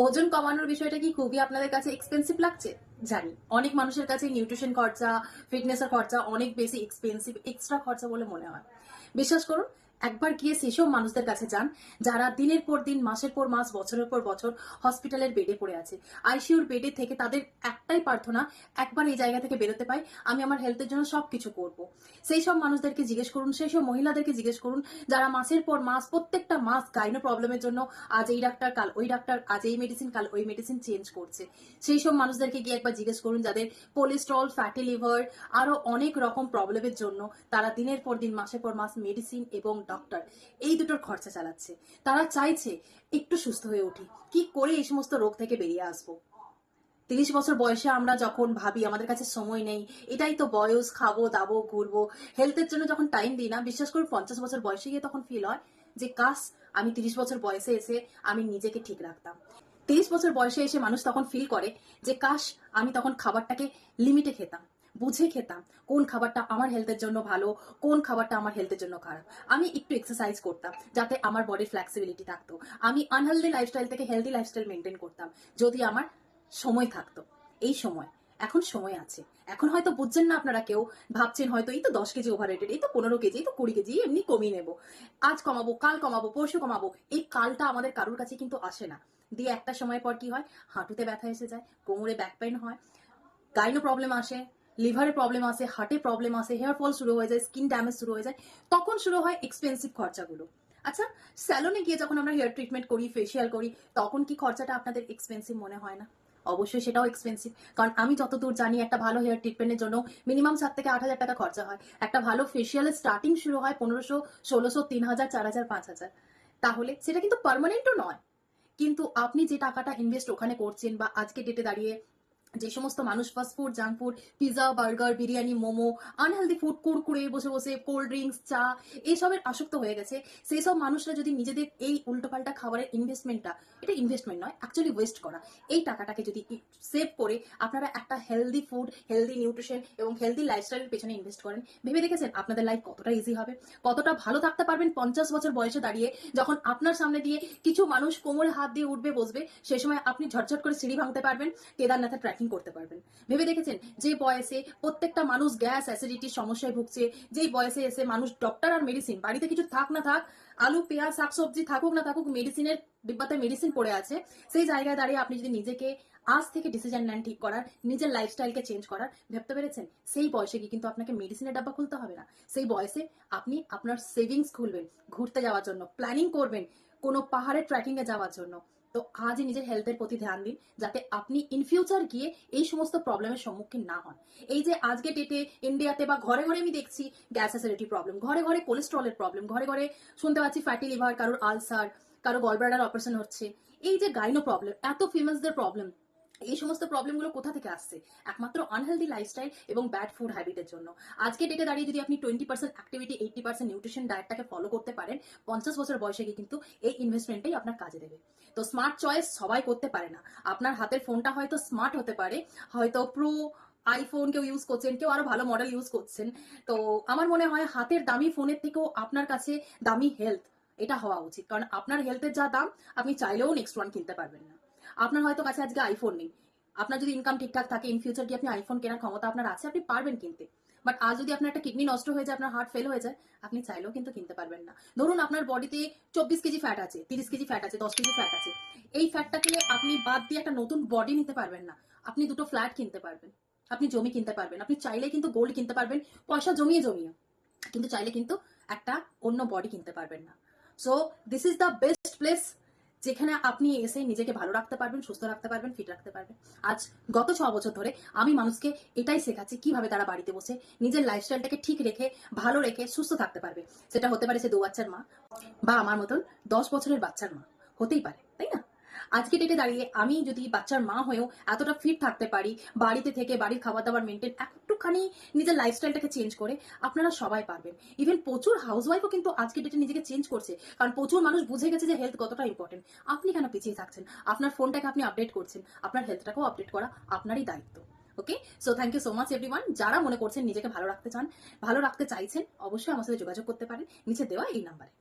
ওজন কমানোর বিষয়টা কি খুবই আপনাদের কাছে এক্সপেন্সিভ লাগছে? জানি অনেক মানুষের কাছে নিউট্রিশন খরচা, ফিটনেসের খরচা অনেক বেশি এক্সপেন্সিভ, এক্সট্রা খরচা বলে মনে হয়। বিশ্বাস করুন, একবার গিয়ে সেসব মানুষদের কাছে যান যারা দিনের পর দিন, মাসের পর মাস, বছরের পর বছর হসপিটালের বেডে পড়ে আছে। আইসিইউর বেডে থেকে তাদের একটাই প্রার্থনা, একবার এই জায়গা থেকে বেরোতে পাই, আমি আমার হেলথের জন্য সবকিছু করব। সেই সব মানুষদেরকে জিজ্ঞেস করুন, সেই সব মহিলাদেরকে জিজ্ঞেস করুন যারা মাসের পর মাস, প্রত্যেকটা মাস গাইনো প্রবলেমের জন্য আজ এই ডাক্তার, কাল ওই ডাক্তার, আজ এই মেডিসিন, কাল ওই মেডিসিন চেঞ্জ করছে। সেই সব মানুষদেরকে গিয়ে একবার জিজ্ঞেস করুন যাদের কোলেস্ট্রল, ফ্যাটি লিভার, আরো অনেক রকম প্রবলেমের জন্য তারা দিনের পর দিন, মাসের পর মাস মেডিসিন এবং ডক্টর এই দুটোর খরচা চালাচ্ছে। তারা চাইছে একটু সুস্থ হয়ে উঠি, কি করে এই সমস্ত রোগ থেকে বেরিয়ে আসবো। 30 বছর বয়সে আমরা যখন ভাবি আমাদের কাছে সময় নেই, এটাই তো বয়স, খাবো দাবো ঘুরবো, হেলথের জন্য যখন টাইম দিই না, বিশ্বাস করুন 50 বছর বয়সে গিয়ে তখন ফিল হয় যে কাশ আমি 30 বছর বয়সে এসে আমি নিজেকে ঠিক রাখতাম। 30 বছর বয়সে এসে মানুষ তখন ফিল করে যে কাশ আমি তখন খাবারটাকে লিমিটে খেতাম, বুঝে খেতাম কোন খাবারটা আমার হেলথের জন্য ভালো, কোন খাবারটা আমার হেলথের জন্য খারাপ। আমি একটু এক্সারসাইজ করতাম যাতে আমার বডির ফ্লেক্সিবিলিটি থাকতো। আমি আনহেলদি লাইফস্টাইল থেকে হেলদি লাইফস্টাইল মেনটেন করতাম যদি আমার সময় থাকতো। এই সময়, এখন সময় আছে। এখন হয়তো বুঝছেন না আপনারা কেউ, ভাবছেন হয়তো এই তো 10 কেজি ওভার রেটেড, এই তো 15 কেজি, এই তো 20 কেজি, এমনি কমিয়ে নেবো, আজ কমাবো, কাল কমাবো, পরশু কমাবো। এই কালটা আমাদের কারোর কাছে কিন্তু আসে না। দিয়ে একটা সময় পর কি হয়, হাঁটুতে ব্যথা এসে যায়, কোমরে ব্যাক পেন হয়, গাইনো প্রবলেম আসে, লিভারে প্রবলেম আসে, হার্টে প্রবলেম আসে, হেয়ার ফল শুরু হয়ে যায়, স্কিন ড্যামেজ শুরু হয়ে যায়। তখন শুরু হয় এক্সপেন্সিভ খরচাগুলো। আচ্ছা, স্যালনে গিয়ে যখন আমরা হেয়ার ট্রিটমেন্ট করি, ফেসিয়াল করি, তখন কি খরচাটা আপনাদের এক্সপেন্সিভ মনে হয় না? অবশ্যই সেটাও এক্সপেন্সিভ। কারণ আমি যতদূর জানি একটা ভালো হেয়ার ট্রিটমেন্টের জন্য মিনিমাম 7 থেকে 8 হাজার টাকা খরচা হয়। একটা ভালো ফেসিয়ালের স্টার্টিং শুরু হয় 1500, 1600, 3000, 4000, 5000। তাহলে সেটা কিন্তু পার্মানেন্টও নয়। কিন্তু আপনি যে টাকাটা ইনভেস্ট ওখানে করছেন, বা আজকে ডেটে দাঁড়িয়ে যে সমস্ত মানুষ fast food, junk food, pizza, burger, biryani, momo, unhealthy food, Kurkure, বসে বসে কোল্ড ড্রিঙ্কস, চা, এইসবের আসক্ত হয়ে গেছে, সেই সব মানুষরা যদি নিজেদের এই উল্টোপাল্টা খাবারের ইনভেস্টমেন্টটা, এটা ইনভেস্টমেন্ট নয়, অ্যাকচুয়ালি ওয়েস্ট করা, এই টাকাটাকে যদি সেভ করে আপনারা একটা হেলদি ফুড, হেলদি নিউট্রিশন এবং হেলদি লাইফস্টাইলের পেছনে ইনভেস্ট করেন, ভেবে দেখেছেন আপনাদের লাইফ কতটা ইজি হবে, কতটা ভালো থাকতে পারবেন 50 বছর বয়সে দাঁড়িয়ে, যখন আপনার সামনে দিয়ে কিছু মানুষ কোমরে হাত দিয়ে উঠবে বসবে, সেই সময় আপনি ঝটঝট করে সিঁড়ি ভাঙতে পারবেন, কেদারনাথে ট্রেকিং করতে পারবেন। ভেবে দেখেছেন যে বয়সে প্রত্যেকটা মানুষ গ্যাস অ্যাসিডিটির সমস্যায় ভুগছে, যেই বয়সে এসে মানুষ ডক্টর আর মেডিসিন, বাড়িতে কিছু থাক না থাক, আলু পেঁয়াজ শাকসবজি থাকুক না থাকুক, মেডিসিনের ডিব্বাতে মেডিসিন পড়ে আছে, সেই জায়গায় দাঁড়িয়ে আপনি যদি নিজেকে আজ থেকে ডিসিশন নেন ঠিক করার, নিজের লাইফস্টাইলকে চেঞ্জ করার, ভাবতে পেরেছেন সেই বয়সে কি কিন্তু আপনাকে মেডিসিনের ডাব্বা খুলতে হবে না। সেই বয়সে আপনি আপনার সেভিংস খুলবেন, ঘুরতে যাওয়ার জন্য প্ল্যানিং করবেন, কোনো পাহাড়ে ট্রেকিং এ যাওয়ার জন্য। তো আজই নিজের হেলথের প্রতি ধ্যান দিন, যাতে আপনি ইন ফিউচার গিয়ে এই সমস্ত প্রবলেমের সম্মুখীন না হন। এই যে আজকে ডেটে ইন্ডিয়াতে বা ঘরে ঘরে আমি দেখছি গ্যাস অ্যাসিডিটি প্রবলেম, ঘরে ঘরে কোলেস্ট্রলের প্রবলেম, ঘরে ঘরে শুনতে পাচ্ছি ফ্যাটি লিভার, কারোর আলসার, কারো গলব্লাডার অপারেশন হচ্ছে। এই যে গাইনো প্রবলেম, এত ফেমাসদের প্রবলেম, এই সমস্ত প্রবলেমগুলো কোথা থেকে আসছে? একমাত্র আনহেলদি লাইফস্টাইল এবং ব্যাড ফুড হ্যাবিটের জন্য। আজকে ডেটে দাঁড়িয়ে যদি আপনি 20% অ্যাক্টিভিটি, 80% নিউট্রিশন ডায়েটটাকে ফলো করতে পারেন, 50 বছর বয়সে গিয়ে কিন্তু এই ইনভেস্টমেন্টটাই আপনার কাজে দেবে। তো স্মার্ট চয়েস সবাই করতে পারে না। আপনার হাতের ফোনটা হয়তো স্মার্ট হতে পারে, হয়তো প্রো আইফোন কেউ ইউজ করছেন, কেউ আরো ভালো মডেল ইউজ করছেন। তো আমার মনে হয় হাতের দামি ফোনের থেকেও আপনার কাছে দামি হেলথ, এটা হওয়া উচিত। কারণ আপনার হেলথের যা দাম, আপনি চাইলেও নেক্সট ওয়ান কিনতে পারবেন না। আপনার হয়তো কাছে আজকে আইফোন নেই, আপনার যদি ইনকাম ঠিকঠাক থাকে, ইন ফিউচার কি আপনি আইফোন কেনার ক্ষমতা আপনার আছে, আপনি পারবেন কিনতে। বাট আজ যদি আপনার একটা কিডনি নষ্ট হয়ে যায়, আপনার হার্ট ফেল হয়ে যায়, আপনি চাইলেও কিন্তু কিনতে পারবেন না। ধরুন আপনার বডিতে 24 কেজি ফ্যাট আছে, 30 কেজি ফ্যাট আছে, 10 কেজি ফ্যাট আছে, এই ফ্যাটটাকে আপনি বাদ দিয়ে একটা নতুন বডি নিতে পারবেন না। আপনি দুটো ফ্ল্যাট কিনতে পারবেন, আপনি জমি কিনতে পারবেন, আপনি চাইলে কিন্তু গোল্ড কিনতে পারবেন, পয়সা জমিয়ে জমিয়ে, কিন্তু চাইলে কিন্তু একটা অন্য বডি কিনতে পারবেন না। So this is the best place যেখানে আপনি এসে নিজেকে ভালো রাখতে পারবেন, সুস্থ রাখতে পারবেন, ফিট রাখতে পারবেন। আজ গত 6 বছর ধরে আমি মানুষকে এটাই শেখাচ্ছি কিভাবে তারা বাড়িতে বসে নিজের লাইফস্টাইলটাকে ঠিক রেখে, ভালো রেখে সুস্থ থাকতে পারবে। সেটা হতে পারে সে 2 বাচ্চার মা, বা আমার মতন 10 বছরের বাচ্চার মা, হতেই পারে, তাই না? আজকে ডেটে দাঁড়িয়ে আমি যদি বাচ্চার মা হয়েও এতটা ফিট থাকতে পারি, বাড়িতে থেকে বাড়ির খাবার দাবার মেনটেন, একটুখানি নিজের লাইফস্টাইলটাকে চেঞ্জ করে, আপনারা সবাই পারবেন। ইভেন প্রচুর হাউসওয়াইফও কিন্তু আজকে ডেটে নিজেকে চেঞ্জ করছে, কারণ প্রচুর মানুষ বুঝে গেছে যে হেলথ কতটা ইম্পর্টেন্ট। আপনি কেন পিছিয়ে থাকছেন? আপনার ফোনটাকে আপনি আপডেট করছেন, আপনার হেলথটাকেও আপডেট করা আপনারই দায়িত্ব। Okay, so thank you so much everyone. যারা মনে করছেন নিজেকে ভালো রাখতে চান, ভালো রাখতে চাইছেন, অবশ্যই আমার সাথে যোগাযোগ করতে পারেন নিচে দেওয়া এই নাম্বারে।